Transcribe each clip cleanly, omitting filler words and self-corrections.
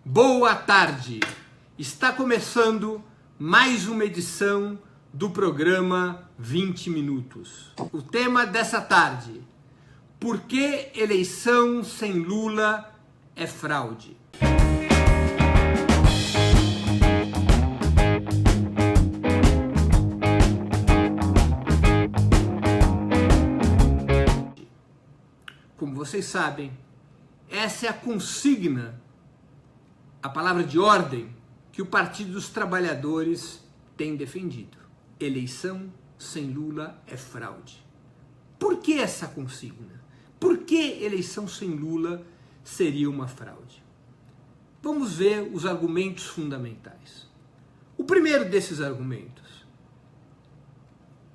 Boa tarde! Está começando mais uma edição do programa 20 Minutos. O tema dessa tarde: por que eleição sem Lula é fraude? Como vocês sabem, essa é a consigna, a palavra de ordem que o Partido dos Trabalhadores tem defendido. Eleição sem Lula é fraude. Por que essa consigna? Por que eleição sem Lula seria uma fraude? Vamos ver os argumentos fundamentais. O primeiro desses argumentos: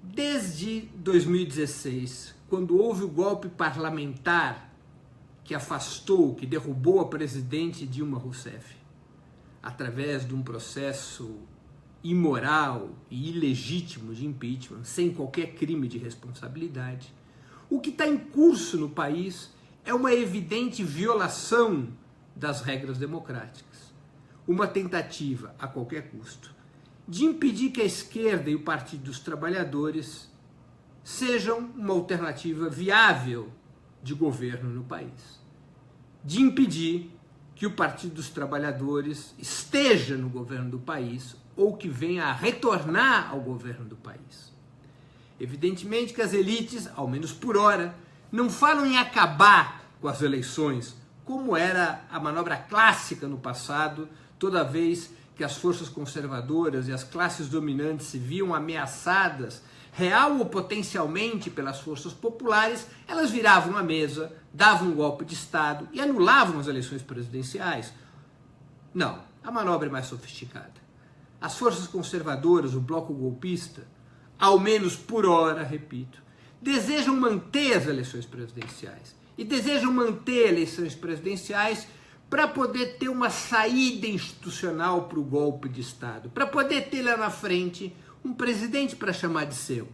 desde 2016, quando houve o golpe parlamentar que afastou, que derrubou a presidente Dilma Rousseff, através de um processo imoral e ilegítimo de impeachment, sem qualquer crime de responsabilidade, o que está em curso no país é uma evidente violação das regras democráticas, uma tentativa, a qualquer custo, de impedir que a esquerda e o Partido dos Trabalhadores sejam uma alternativa viável de governo no país, de impedir que o Partido dos Trabalhadores esteja no governo do país ou que venha a retornar ao governo do país. Evidentemente que as elites, ao menos por hora, não falam em acabar com as eleições, como era a manobra clássica no passado, toda vez que as forças conservadoras e as classes dominantes se viam ameaçadas, real ou potencialmente, pelas forças populares, elas viravam a mesa, davam um golpe de Estado e anulavam as eleições presidenciais. Não, a manobra é mais sofisticada. As forças conservadoras, o bloco golpista, ao menos por hora, repito, desejam manter as eleições presidenciais. E desejam manter eleições presidenciais para poder ter uma saída institucional para o golpe de Estado, para poder ter lá na frente um presidente para chamar de seu,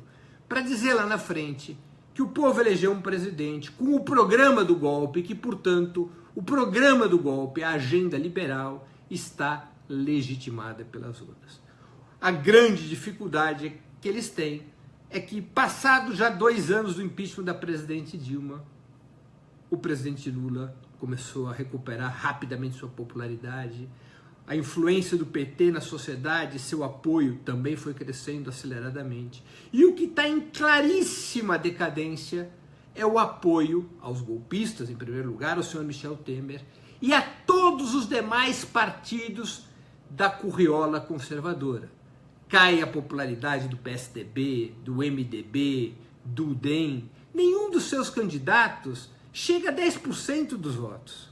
para dizer lá na frente que o povo elegeu um presidente com o programa do golpe, que, portanto, o programa do golpe, a agenda liberal, está legitimada pelas urnas. A grande dificuldade que eles têm é que, passados já 2 anos do impeachment da presidente Dilma, o presidente Lula começou a recuperar rapidamente sua popularidade, a influência do PT na sociedade, seu apoio também foi crescendo aceleradamente. E o que está em claríssima decadência é o apoio aos golpistas, em primeiro lugar, ao senhor Michel Temer, e a todos os demais partidos da curriola conservadora. Cai a popularidade do PSDB, do MDB, do DEM. Nenhum dos seus candidatos chega a 10% dos votos.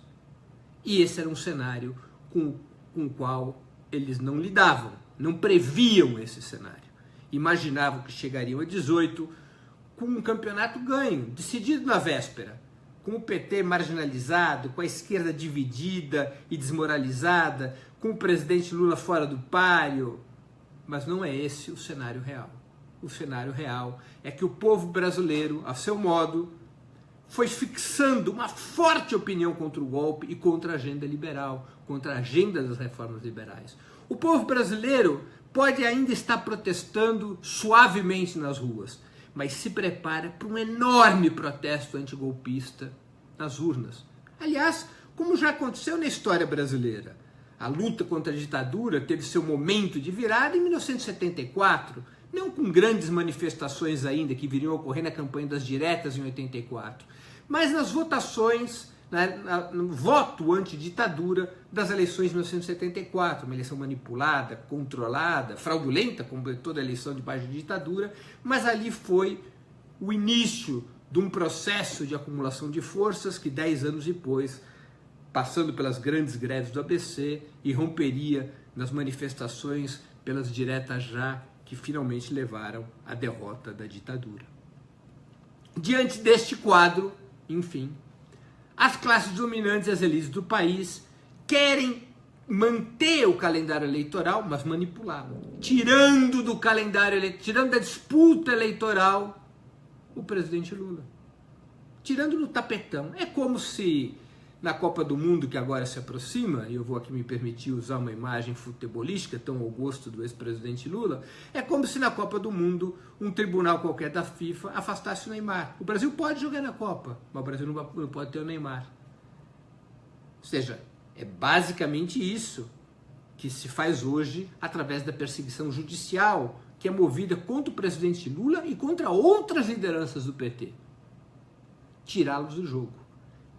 E esse era um cenário com o qual eles não lidavam, não previam esse cenário. Imaginavam que chegariam a 18 com um campeonato ganho, decidido na véspera, com o PT marginalizado, com a esquerda dividida e desmoralizada, com o presidente Lula fora do páreo. Mas não é esse o cenário real. O cenário real é que o povo brasileiro, a seu modo, foi fixando uma forte opinião contra o golpe e contra a agenda liberal, contra a agenda das reformas liberais. O povo brasileiro pode ainda estar protestando suavemente nas ruas, mas se prepara para um enorme protesto antigolpista nas urnas. Aliás, como já aconteceu na história brasileira, a luta contra a ditadura teve seu momento de virada em 1974, não com grandes manifestações ainda que viriam a ocorrer na campanha das diretas em 84, mas nas votações, no voto anti-ditadura das eleições de 1974, uma eleição manipulada, controlada, fraudulenta, como toda eleição debaixo de ditadura, mas ali foi o início de um processo de acumulação de forças que 10 anos depois, passando pelas grandes greves do ABC, irromperia nas manifestações pelas diretas já, que finalmente levaram à derrota da ditadura. Diante deste quadro, enfim, as classes dominantes e as elites do país querem manter o calendário eleitoral, mas manipulá-lo, tirando do calendário, tirando da disputa eleitoral o presidente Lula, tirando no tapetão. É como se na Copa do Mundo, que agora se aproxima, e eu vou aqui me permitir usar uma imagem futebolística tão ao gosto do ex-presidente Lula, é como se na Copa do Mundo um tribunal qualquer da FIFA afastasse o Neymar. O Brasil pode jogar na Copa, mas o Brasil não pode ter o Neymar. Ou seja, é basicamente isso que se faz hoje através da perseguição judicial que é movida contra o presidente Lula e contra outras lideranças do PT. Tirá-los do jogo.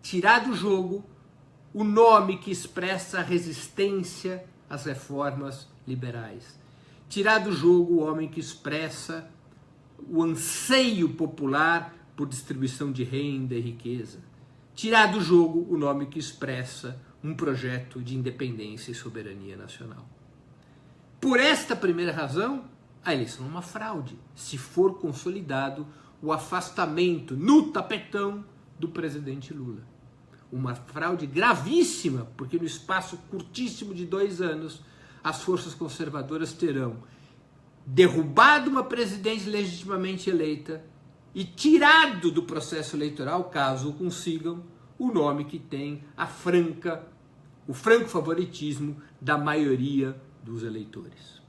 Tirar do jogo o nome que expressa a resistência às reformas liberais. Tirar do jogo o homem que expressa o anseio popular por distribuição de renda e riqueza. Tirar do jogo o nome que expressa um projeto de independência e soberania nacional. Por esta primeira razão, a eleição é uma fraude, se for consolidado o afastamento no tapetão do presidente Lula. Uma fraude gravíssima, porque no espaço curtíssimo de 2 anos, as forças conservadoras terão derrubado uma presidente legitimamente eleita e tirado do processo eleitoral, caso o consigam, o nome que tem o franco favoritismo da maioria dos eleitores.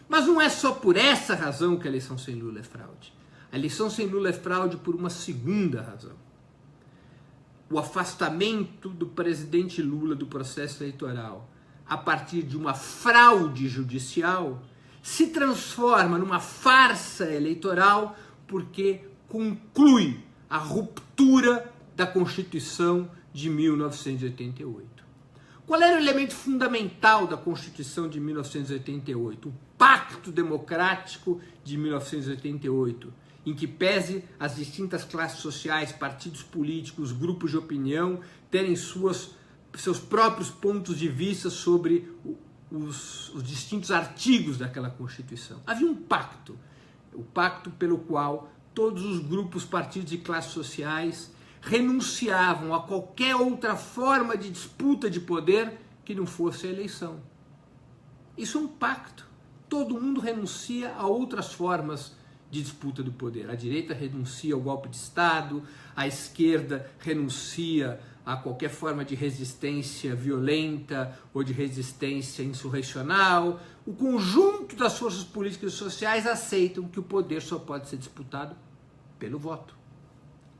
Mas não é só por essa razão que a eleição sem Lula é fraude. A eleição sem Lula é fraude por uma segunda razão. O afastamento do presidente Lula do processo eleitoral a partir de uma fraude judicial se transforma numa farsa eleitoral porque conclui a ruptura da Constituição de 1988. Qual era o elemento fundamental da Constituição de 1988? O Pacto Democrático de 1988, em que pese as distintas classes sociais, partidos políticos, grupos de opinião, terem seus próprios pontos de vista sobre os distintos artigos daquela Constituição. Havia um pacto, o pacto pelo qual todos os grupos, partidos e classes sociais renunciavam a qualquer outra forma de disputa de poder que não fosse a eleição. Isso é um pacto. Todo mundo renuncia a outras formas de disputa do poder. A direita renuncia ao golpe de Estado, a esquerda renuncia a qualquer forma de resistência violenta ou de resistência insurrecional. O conjunto das forças políticas e sociais aceitam que o poder só pode ser disputado pelo voto.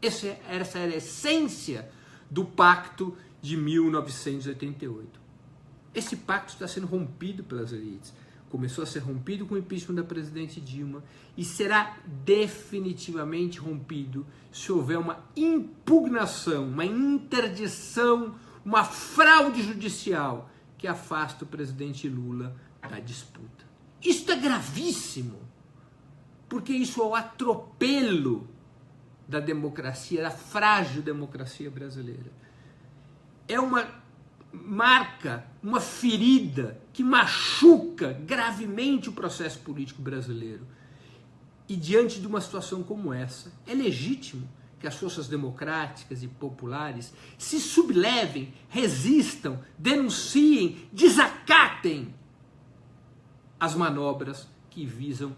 Essa era a essência do pacto de 1988. Esse pacto está sendo rompido pelas elites. Começou a ser rompido com o impeachment da presidente Dilma e será definitivamente rompido se houver uma impugnação, uma interdição, uma fraude judicial que afasta o presidente Lula da disputa. Isso é gravíssimo, porque isso é o atropelo da democracia, da frágil democracia brasileira. É uma marca, uma ferida que machuca gravemente o processo político brasileiro. E diante de uma situação como essa, é legítimo que as forças democráticas e populares se sublevem, resistam, denunciem, desacatem as manobras que visam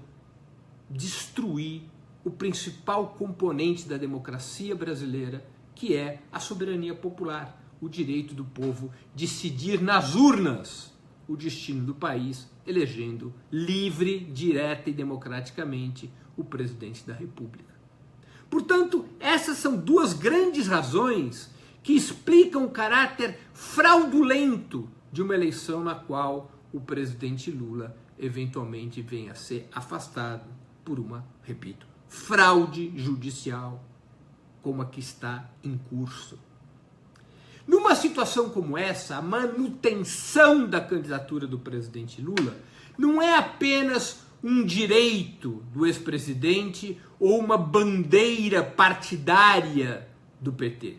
destruir o principal componente da democracia brasileira, que é a soberania popular, o direito do povo decidir nas urnas o destino do país, elegendo livre, direta e democraticamente o presidente da República. Portanto, essas são 2 grandes razões que explicam o caráter fraudulento de uma eleição na qual o presidente Lula eventualmente venha a ser afastado por uma, repito, fraude judicial como a que está em curso. Numa situação como essa, a manutenção da candidatura do presidente Lula não é apenas um direito do ex-presidente ou uma bandeira partidária do PT.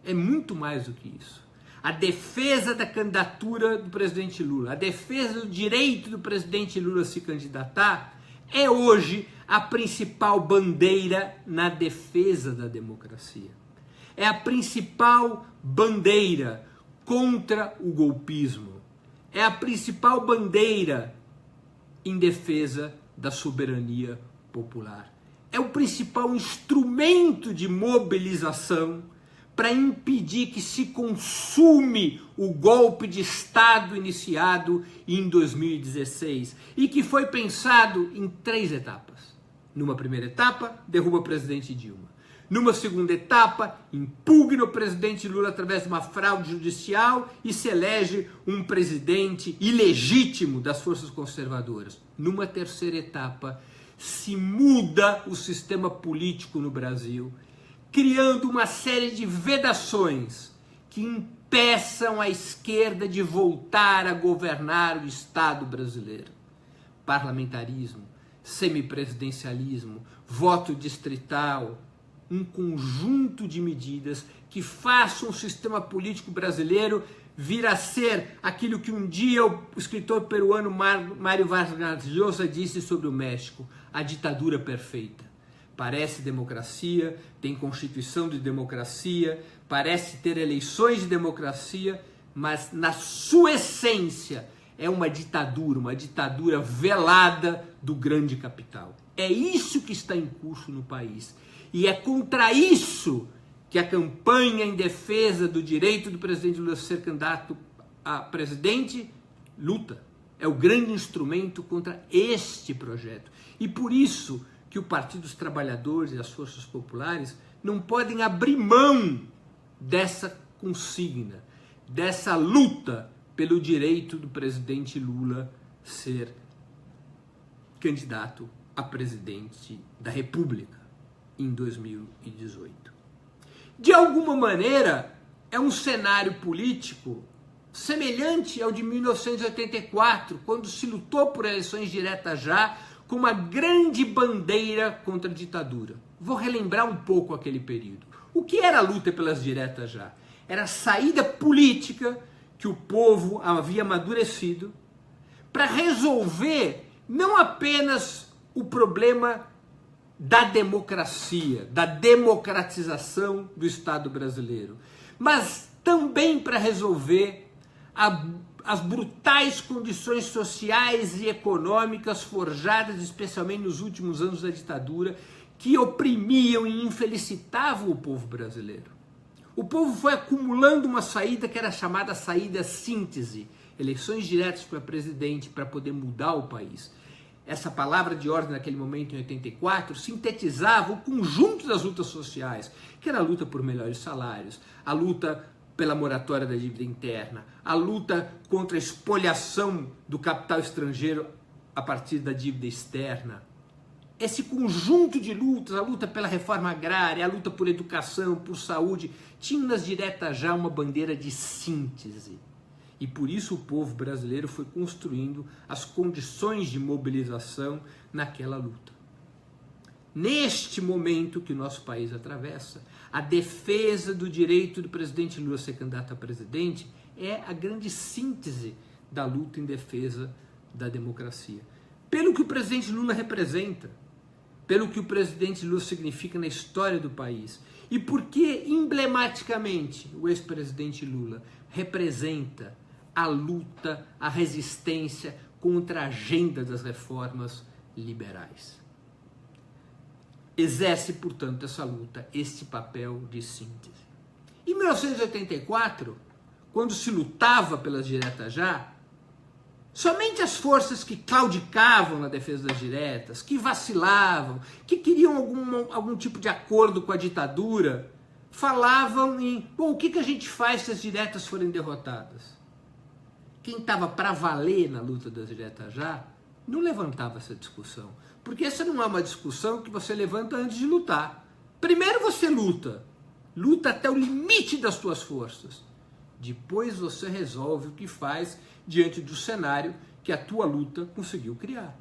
É muito mais do que isso. A defesa da candidatura do presidente Lula, a defesa do direito do presidente Lula se candidatar, é hoje a principal bandeira na defesa da democracia. É a principal bandeira contra o golpismo. É a principal bandeira em defesa da soberania popular. É o principal instrumento de mobilização para impedir que se consume o golpe de Estado iniciado em 2016 e que foi pensado em 3 etapas. Numa primeira etapa, derruba o presidente Dilma. Numa segunda etapa, impugna o presidente Lula através de uma fraude judicial e se elege um presidente ilegítimo das forças conservadoras. Numa terceira etapa, se muda o sistema político no Brasil, criando uma série de vedações que impeçam a esquerda de voltar a governar o Estado brasileiro. Parlamentarismo, semipresidencialismo, voto distrital, um conjunto de medidas que façam o sistema político brasileiro vir a ser aquilo que um dia o escritor peruano Mário Vargas Llosa disse sobre o México, a ditadura perfeita. Parece democracia, tem constituição de democracia, parece ter eleições de democracia, mas na sua essência é uma ditadura velada do grande capital. É isso que está em curso no país. E é contra isso que a campanha em defesa do direito do presidente Lula ser candidato a presidente luta. É o grande instrumento contra este projeto. E por isso que o Partido dos Trabalhadores e as Forças Populares não podem abrir mão dessa consigna, dessa luta pelo direito do presidente Lula ser candidato a presidente da República em 2018. De alguma maneira, é um cenário político semelhante ao de 1984, quando se lutou por eleições diretas já, com uma grande bandeira contra a ditadura. Vou relembrar um pouco aquele período. O que era a luta pelas diretas já? Era a saída política que o povo havia amadurecido para resolver não apenas o problema da democracia, da democratização do Estado brasileiro, mas também para resolver as brutais condições sociais e econômicas forjadas, especialmente nos últimos anos da ditadura, que oprimiam e infelicitavam o povo brasileiro. O povo foi acumulando uma saída que era chamada saída síntese, eleições diretas para presidente para poder mudar o país. Essa palavra de ordem naquele momento, em 84, sintetizava o conjunto das lutas sociais, que era a luta por melhores salários, a luta pela moratória da dívida interna, a luta contra a espoliação do capital estrangeiro a partir da dívida externa. Esse conjunto de lutas, a luta pela reforma agrária, a luta por educação, por saúde, tinha nas diretas já uma bandeira de síntese. E por isso o povo brasileiro foi construindo as condições de mobilização naquela luta. Neste momento que o nosso país atravessa, a defesa do direito do presidente Lula a ser candidato a presidente é a grande síntese da luta em defesa da democracia. Pelo que o presidente Lula representa, pelo que o presidente Lula significa na história do país e porque emblematicamente o ex-presidente Lula representa a luta, a resistência contra a agenda das reformas liberais. Exerce, portanto, essa luta, esse papel de síntese. Em 1984, quando se lutava pelas diretas já, somente as forças que claudicavam na defesa das diretas, que vacilavam, que queriam algum tipo de acordo com a ditadura, falavam em, bom, o que a gente faz se as diretas forem derrotadas? Quem estava para valer na luta das diretas já, não levantava essa discussão. Porque essa não é uma discussão que você levanta antes de lutar. Primeiro você luta até o limite das suas forças. Depois você resolve o que faz diante do cenário que a tua luta conseguiu criar.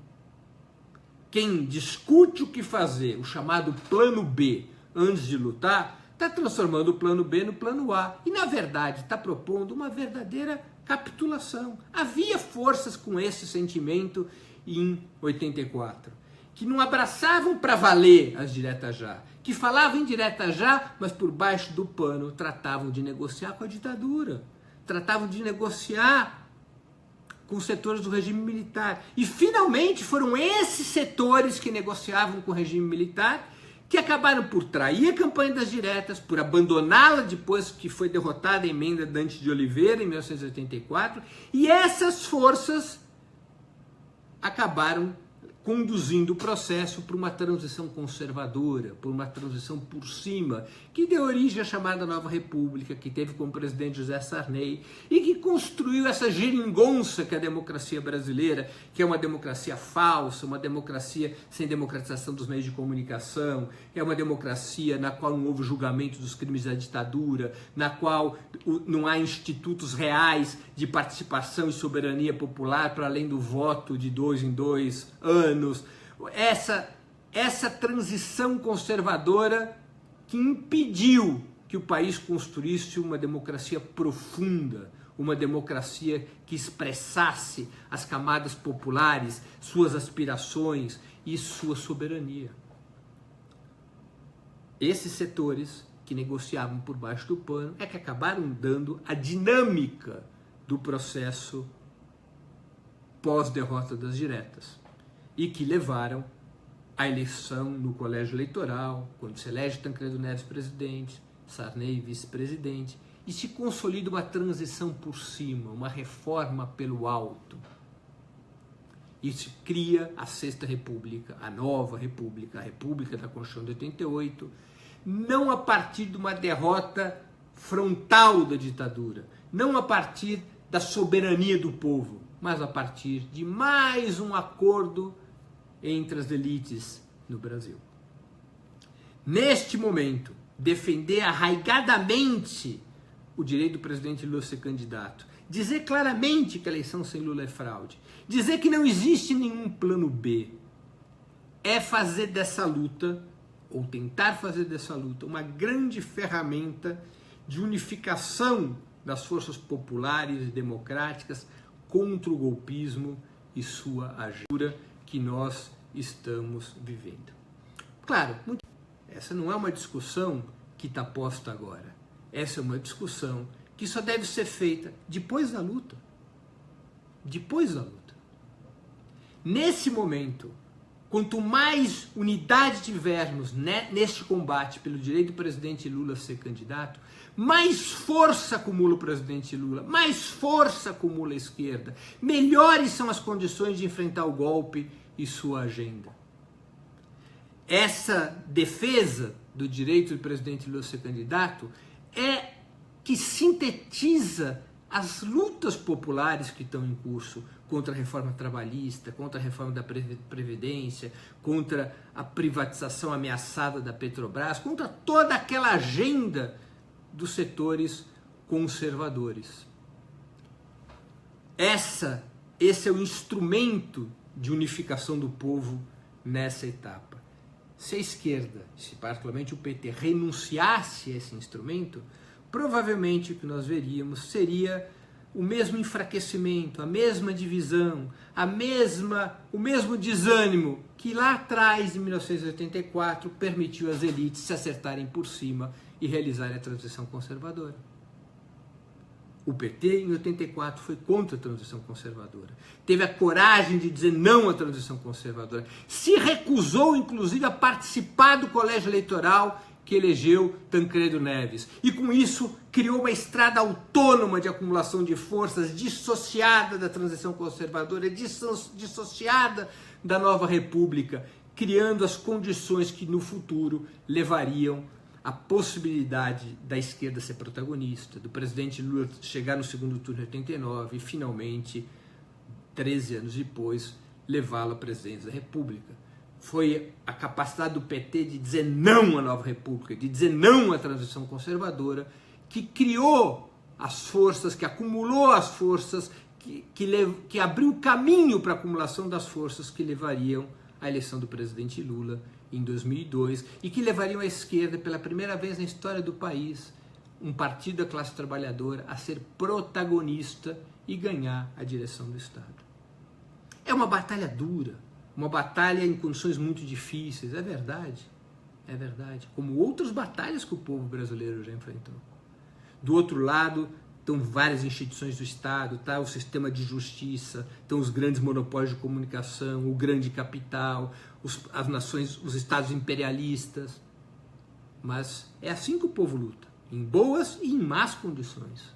Quem discute o que fazer, o chamado plano B, antes de lutar, está transformando o plano B no plano A. E, na verdade, está propondo uma verdadeira capitulação. Havia forças com esse sentimento em 84, que não abraçavam para valer as diretas já, que falavam em direta já, mas por baixo do pano tratavam de negociar com a ditadura, tratavam de negociar com os setores do regime militar. E finalmente foram esses setores que negociavam com o regime militar que acabaram por trair a campanha das diretas, por abandoná-la depois que foi derrotada a emenda Dante de Oliveira, em 1984, e essas forças acabaram conduzindo o processo para uma transição conservadora, por uma transição por cima, que deu origem à chamada Nova República, que teve como presidente José Sarney, e que construiu essa geringonça que é a democracia brasileira, que é uma democracia falsa, uma democracia sem democratização dos meios de comunicação, é uma democracia na qual não houve julgamento dos crimes da ditadura, na qual não há institutos reais de participação e soberania popular para além do voto de 2 em 2 anos. Essa transição conservadora que impediu que o país construísse uma democracia profunda, uma democracia que expressasse as camadas populares, suas aspirações e sua soberania. Esses setores que negociavam por baixo do pano é que acabaram dando a dinâmica do processo pós-derrota das diretas e que levaram à eleição no colégio eleitoral, quando se elege Tancredo Neves presidente, Sarney vice-presidente, e se consolida uma transição por cima, uma reforma pelo alto. E se cria a Sexta República, a Nova República, a República da Constituição de 88, não a partir de uma derrota frontal da ditadura, não a partir da soberania do povo, mas a partir de mais um acordo entre as elites no Brasil. Neste momento, defender arraigadamente o direito do presidente Lula ser candidato, dizer claramente que a eleição sem Lula é fraude, dizer que não existe nenhum plano B, é fazer dessa luta, ou tentar fazer dessa luta, uma grande ferramenta de unificação das forças populares e democráticas contra o golpismo e sua agenda que nós estamos vivendo. Claro, essa não é uma discussão que está posta agora. Essa é uma discussão que só deve ser feita depois da luta. Depois da luta. Nesse momento, quanto mais unidade tivermos neste combate pelo direito do presidente Lula ser candidato, mais força acumula o presidente Lula, mais força acumula a esquerda, melhores são as condições de enfrentar o golpe e sua agenda. Essa defesa do direito do presidente Lula ser candidato é que sintetiza as lutas populares que estão em curso contra a reforma trabalhista, contra a reforma da Previdência, contra a privatização ameaçada da Petrobras, contra toda aquela agenda dos setores conservadores. Esse é o instrumento de unificação do povo nessa etapa. Se a esquerda, se particularmente o PT, renunciasse a esse instrumento, provavelmente o que nós veríamos seria o mesmo enfraquecimento, a mesma divisão, o mesmo desânimo que lá atrás, em 1984, permitiu às elites se acertarem por cima e realizarem a transição conservadora. O PT, em 84, foi contra a transição conservadora. Teve a coragem de dizer não à transição conservadora. Se recusou, inclusive, a participar do colégio eleitoral que elegeu Tancredo Neves. E, com isso, criou uma estrada autônoma de acumulação de forças, dissociada da transição conservadora, dissociada da Nova República, criando as condições que, no futuro, levariam a possibilidade da esquerda ser protagonista, do presidente Lula chegar no segundo turno em 89 e, finalmente, 13 anos depois, levá-lo à presidência da República. Foi a capacidade do PT de dizer não à Nova República, de dizer não à transição conservadora, que criou as forças, que acumulou as forças, que abriu caminho para a acumulação das forças que levariam à eleição do presidente Lula em 2002 e que levariam a esquerda, pela primeira vez na história do país, um partido da classe trabalhadora, a ser protagonista e ganhar a direção do Estado. É uma batalha dura, uma batalha em condições muito difíceis, é verdade, como outras batalhas que o povo brasileiro já enfrentou. Do outro lado, estão várias instituições do Estado, tá? O sistema de justiça, estão os grandes monopólios de comunicação, o grande capital, as nações, os estados imperialistas. Mas é assim que o povo luta, em boas e em más condições.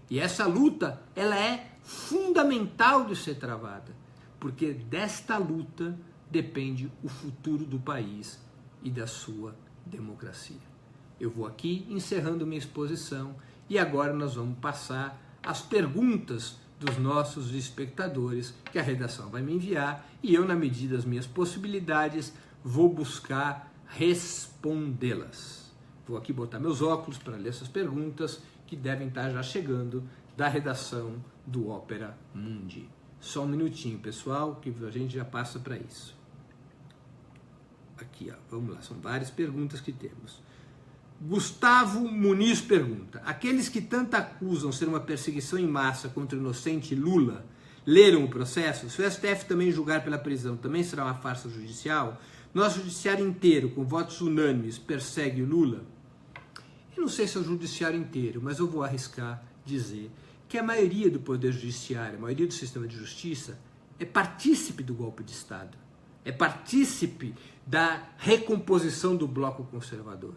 E essa luta, ela é fundamental de ser travada, porque desta luta depende o futuro do país e da sua democracia. Eu vou aqui encerrando minha exposição e agora nós vamos passar às perguntas dos nossos espectadores que a redação vai me enviar e eu, na medida das minhas possibilidades, vou buscar respondê-las. Vou aqui botar meus óculos para ler essas perguntas que devem estar já chegando da redação do Opera Mundi. Só um minutinho, pessoal, que a gente já passa para isso. Aqui, ó, vamos lá, são várias perguntas que temos. Gustavo Muniz pergunta: aqueles que tanto acusam ser uma perseguição em massa contra o inocente Lula leram o processo? Se o STF também julgar pela prisão, também será uma farsa judicial? Nosso judiciário inteiro, com votos unânimes, persegue o Lula? Eu não sei se é o judiciário inteiro, mas eu vou arriscar dizer que a maioria do poder judiciário, a maioria do sistema de justiça é partícipe do golpe de Estado, é partícipe da recomposição do bloco conservador.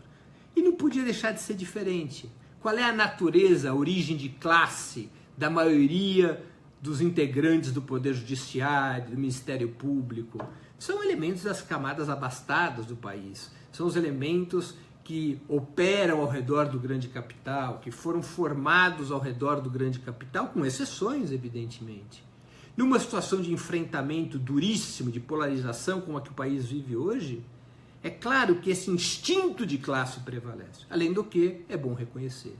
E não podia deixar de ser diferente. Qual é a natureza, a origem de classe da maioria dos integrantes do Poder Judiciário, do Ministério Público? São elementos das camadas abastadas do país. São os elementos que operam ao redor do grande capital, que foram formados ao redor do grande capital, com exceções, evidentemente. Numa situação de enfrentamento duríssimo, de polarização como a que o país vive hoje, é claro que esse instinto de classe prevalece. Além do que, é bom reconhecer,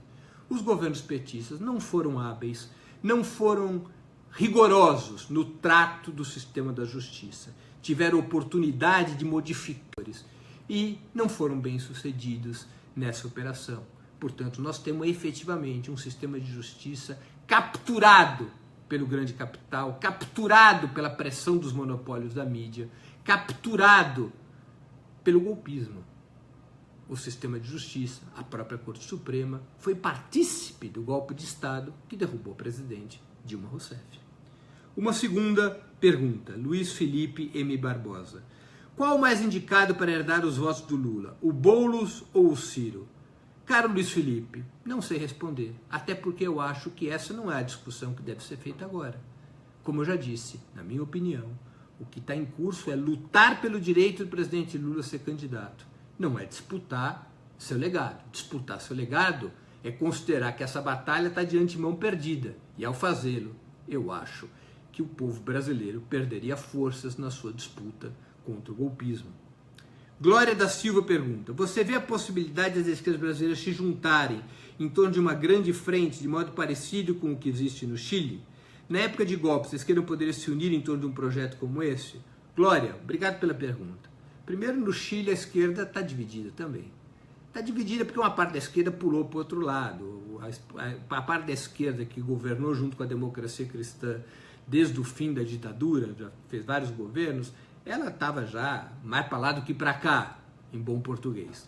os governos petistas não foram hábeis, não foram rigorosos no trato do sistema da justiça. Tiveram oportunidade de modificadores e não foram bem-sucedidos nessa operação. Portanto, nós temos efetivamente um sistema de justiça capturado pelo grande capital, capturado pela pressão dos monopólios da mídia, capturado pelo golpismo. O sistema de justiça, a própria Corte Suprema, foi partícipe do golpe de Estado que derrubou o presidente Dilma Rousseff. Uma segunda pergunta, Luiz Felipe M. Barbosa. Qual o mais indicado para herdar os votos do Lula, o Boulos ou o Ciro? Caro Luiz Felipe, não sei responder, até porque eu acho que essa não é a discussão que deve ser feita agora. Como eu já disse, na minha opinião, o que está em curso é lutar pelo direito do presidente Lula ser candidato. Não é disputar seu legado. Disputar seu legado é considerar que essa batalha está de antemão perdida. E ao fazê-lo, eu acho que o povo brasileiro perderia forças na sua disputa contra o golpismo. Glória da Silva pergunta: você vê a possibilidade das esquerdas brasileiras se juntarem em torno de uma grande frente de modo parecido com o que existe no Chile? Na época de golpes, a esquerda poderia se unir em torno de um projeto como esse? Glória, obrigado pela pergunta. Primeiro, no Chile, a esquerda está dividida também. Está dividida porque uma parte da esquerda pulou para o outro lado. A parte da esquerda que governou junto com a democracia cristã desde o fim da ditadura, já fez vários governos, ela estava já mais para lá do que para cá, em bom português.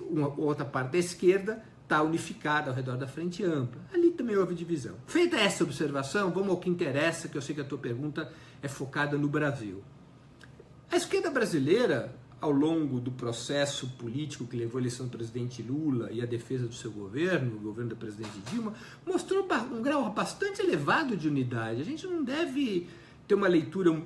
Uma outra parte da esquerda está unificada ao redor da Frente Ampla. Ali também houve divisão. Feita essa observação, vamos ao que interessa, que eu sei que a tua pergunta é focada no Brasil. A esquerda brasileira, ao longo do processo político que levou à eleição do presidente Lula e à defesa do seu governo, o governo da presidente Dilma, mostrou um grau bastante elevado de unidade. A gente não deve ter uma leitura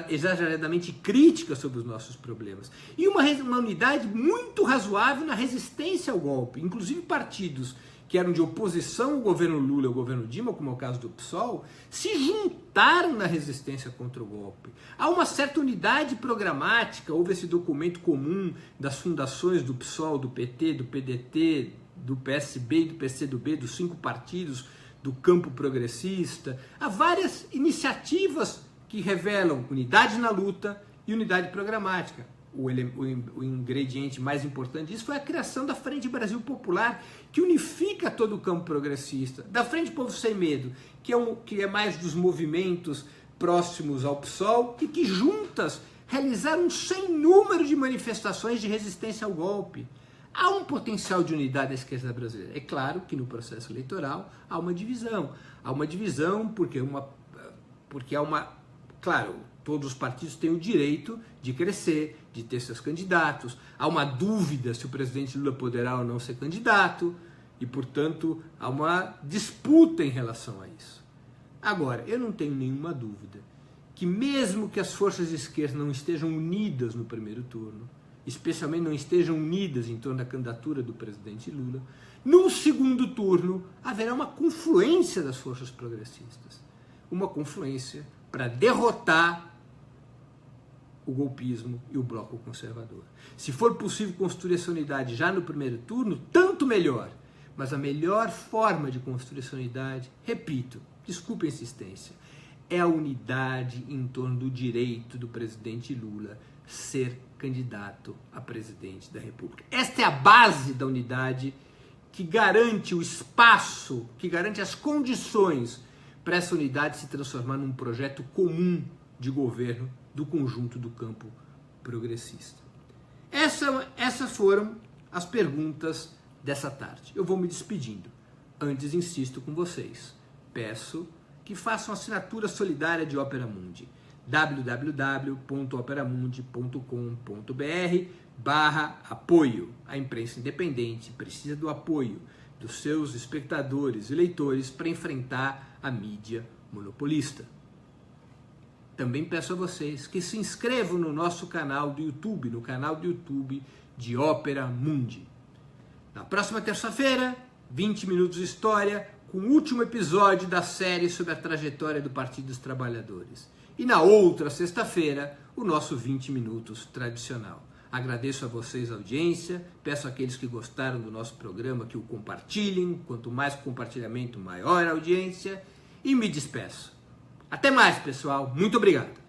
exageradamente crítica sobre os nossos problemas. E uma unidade muito razoável na resistência ao golpe. Inclusive partidos que eram de oposição ao governo Lula e ao governo Dilma, como é o caso do PSOL, se juntaram na resistência contra o golpe. Há uma certa unidade programática, houve esse documento comum das fundações do PSOL, do PT, do PDT, do PSB e do PCdoB, dos 5 partidos do campo progressista. Há várias iniciativas que revelam unidade na luta e unidade programática. O ingrediente mais importante disso foi a criação da Frente Brasil Popular, que unifica todo o campo progressista. Da Frente Povo Sem Medo, que é mais dos movimentos próximos ao PSOL e que juntas realizaram um sem número de manifestações de resistência ao golpe. Há um potencial de unidade da esquerda brasileira. É claro que no processo eleitoral há uma divisão. Há uma divisão porque há uma... Claro, todos os partidos têm o direito de crescer, de ter seus candidatos. Há uma dúvida se o presidente Lula poderá ou não ser candidato. E, portanto, há uma disputa em relação a isso. Agora, eu não tenho nenhuma dúvida que mesmo que as forças de esquerda não estejam unidas no primeiro turno, especialmente não estejam unidas em torno da candidatura do presidente Lula, no segundo turno haverá uma confluência das forças progressistas. Uma confluência para derrotar o golpismo e o bloco conservador. Se for possível construir essa unidade já no primeiro turno, tanto melhor. Mas a melhor forma de construir essa unidade, repito, desculpe a insistência, é a unidade em torno do direito do presidente Lula ser candidato a presidente da República. Esta é a base da unidade que garante o espaço, que garante as condições para essa unidade se transformar num projeto comum de governo do conjunto do campo progressista. Essas foram as perguntas dessa tarde. Eu vou me despedindo. Antes, insisto com vocês. Peço que façam assinatura solidária de Opera Mundi. www.operamundi.com.br/apoio. A imprensa independente precisa do apoio dos seus espectadores e leitores para enfrentar a mídia monopolista. Também peço a vocês que se inscrevam no nosso canal do YouTube, no canal do YouTube de Opera Mundi. Na próxima terça-feira, 20 minutos de história, com o último episódio da série sobre a trajetória do Partido dos Trabalhadores. E na outra sexta-feira, o nosso 20 minutos tradicional. Agradeço a vocês a audiência, peço àqueles que gostaram do nosso programa que o compartilhem, quanto mais compartilhamento, maior a audiência, e me despeço. Até mais, pessoal. Muito obrigado.